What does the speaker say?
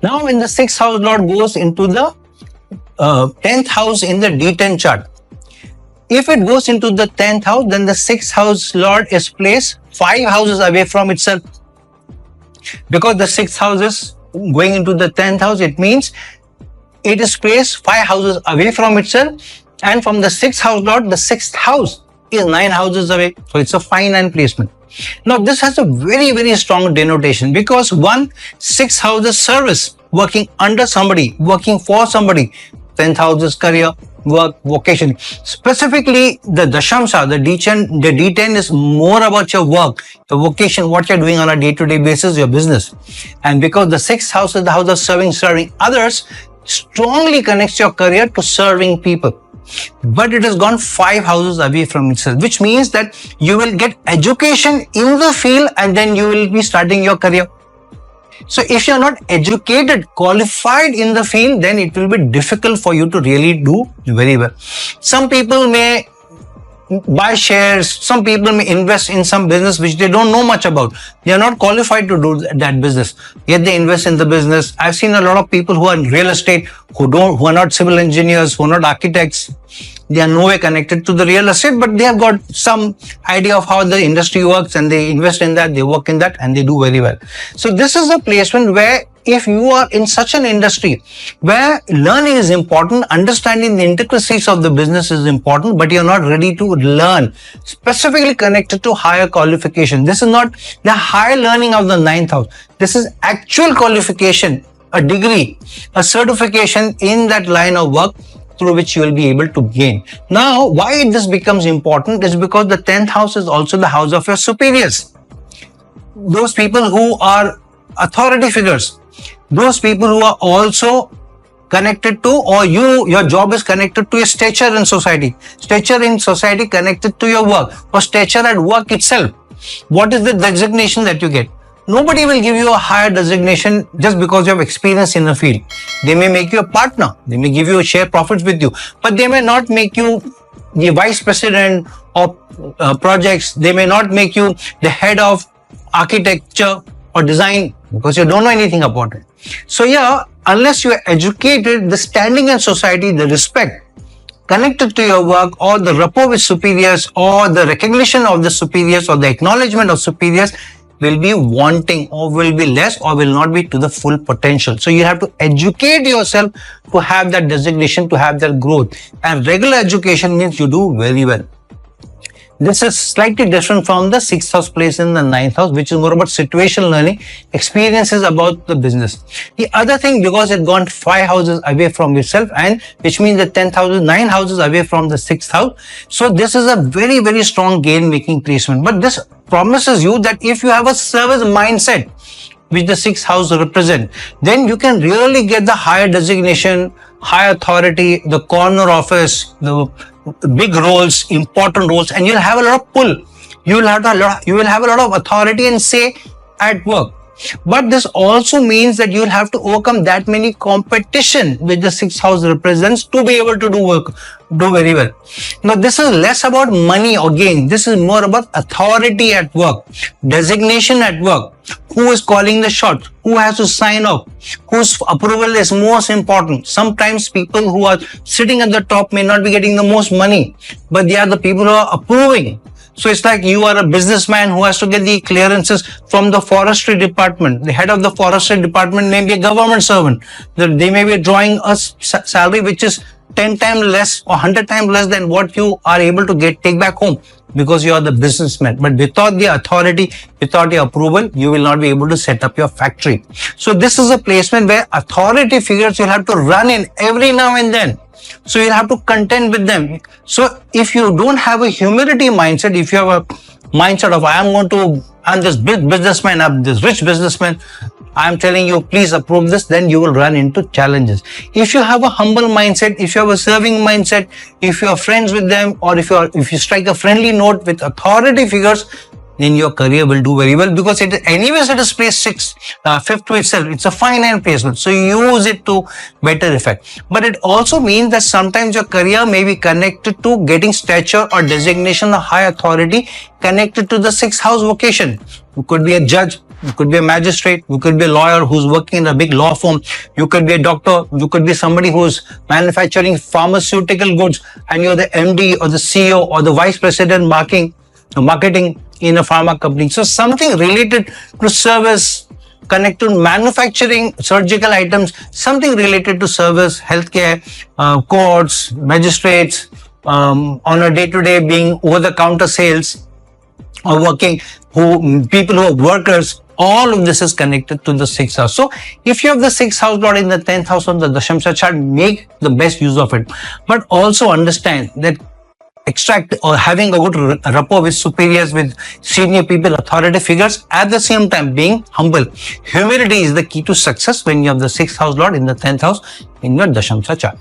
Now, when the 6th house lord goes into the 10th house in the D10 chart, if it goes into the 10th house, then the 6th house lord is placed 5 houses away from itself. Because the 6th house is going into the 10th house, it means it is placed 5 houses away from itself, and from the 6th house lord, the 6th house is 9 houses away. So it's a fine line placement. Now this has a very, very strong denotation, because 6 houses service, working under somebody, working for somebody. 10th house is career, work, vocation. Specifically, the Dashamsa, the D10 is more about your work, the vocation, what you're doing on a day-to-day basis, your business. And because the 6th house is the house of serving others, strongly connects your career to serving people. But it has gone 5 houses away from itself, which means that you will get education in the field and then you will be starting your career. So if you're not educated, qualified in the field, then it will be difficult for you to really do very well. Some people may buy shares, some people may invest in some business which they don't know much about. They are not qualified to do that business, yet they invest in the business. I've seen a lot of people who are in real estate, who are not civil engineers, who are not architects. They are nowhere connected to the real estate, but they have got some idea of how the industry works, and they invest in that, they work in that, and they do very well. So this is a placement where if you are in such an industry where learning is important, understanding the intricacies of the business is important, but you're not ready to learn, specifically connected to higher qualification. This is not the higher learning of the 9th house. This is actual qualification, a degree, a certification in that line of work through which you will be able to gain. Now, why this becomes important is because the 10th house is also the house of your superiors. Those people who are authority figures, those people who are also connected to, or your job is connected to your stature in society. Stature in society connected to your work, or stature at work itself. What is the designation that you get? Nobody will give you a higher designation just because you have experience in the field. They may make you a partner, they may give you share profits with you, but they may not make you the vice president of projects. They may not make you the head of architecture or design, because you don't know anything about it. So yeah, unless you are educated, the standing in society, the respect connected to your work, or the rapport with superiors, or the recognition of the superiors, or the acknowledgement of superiors will be wanting, or will be less, or will not be to the full potential. So you have to educate yourself to have that designation, to have that growth. And regular education means you do very well. This is slightly different from the 6th house place in the 9th house, which is more about situational learning, experiences about the business. The other thing, because it gone 5 houses away from itself, and which means the 10th house is 9 houses away from the 6th house. So this is a very, very strong gain making placement. But this promises you that if you have a service mindset, which the 6th house represent, then you can really get the higher designation, high authority, the corner office, the big roles, important roles, and you'll have a lot of pull. You will have a lot of authority and say at work. But this also means that you will have to overcome that many competition which the 6th house represents to be able to do very well. Now this is less about money or gain. This is more about authority at work, designation at work. Who is calling the shots? Who has to sign off? Whose approval is most important? Sometimes people who are sitting at the top may not be getting the most money, but they are the people who are approving. So it's like you are a businessman who has to get the clearances from the forestry department. The head of the forestry department may be a government servant. They may be drawing a salary which is 10 times less or 100 times less than what you are able to take back home, because you are the businessman. But without the authority, without the approval, you will not be able to set up your factory. So this is a placement where authority figures you'll have to run in every now and then. So you'll have to contend with them. So if you don't have a humility mindset, if you have a mindset of I'm this big businessman, I'm this rich businessman, I'm telling you, please approve this, then you will run into challenges. If you have a humble mindset, if you have a serving mindset, if you are friends with them, or if you strike a friendly note with authority figures, then your career will do very well, because anyways it is placed fifth to itself. It's a finite placement, so you use it to better effect. But it also means that sometimes your career may be connected to getting stature or designation of high authority connected to the sixth house vocation. You could be a judge, you could be a magistrate, you could be a lawyer who's working in a big law firm, you could be a doctor, you could be somebody who's manufacturing pharmaceutical goods and you're the MD or the CEO or the vice president marketing in a pharma company. So something related to service, connected to manufacturing surgical items, something related to service, healthcare, courts, magistrates, on a day-to-day being over-the-counter sales, or people who are workers. All of this is connected to the sixth house. So if you have the sixth house lord in the 10th house on the Dashamsa chart, make the best use of it. But also understand that extract or having a good rapport with superiors, with senior people, authority figures, at the same time being humble. Humility is the key to success when you have the sixth house lord in the 10th house in your Dashamsa chart.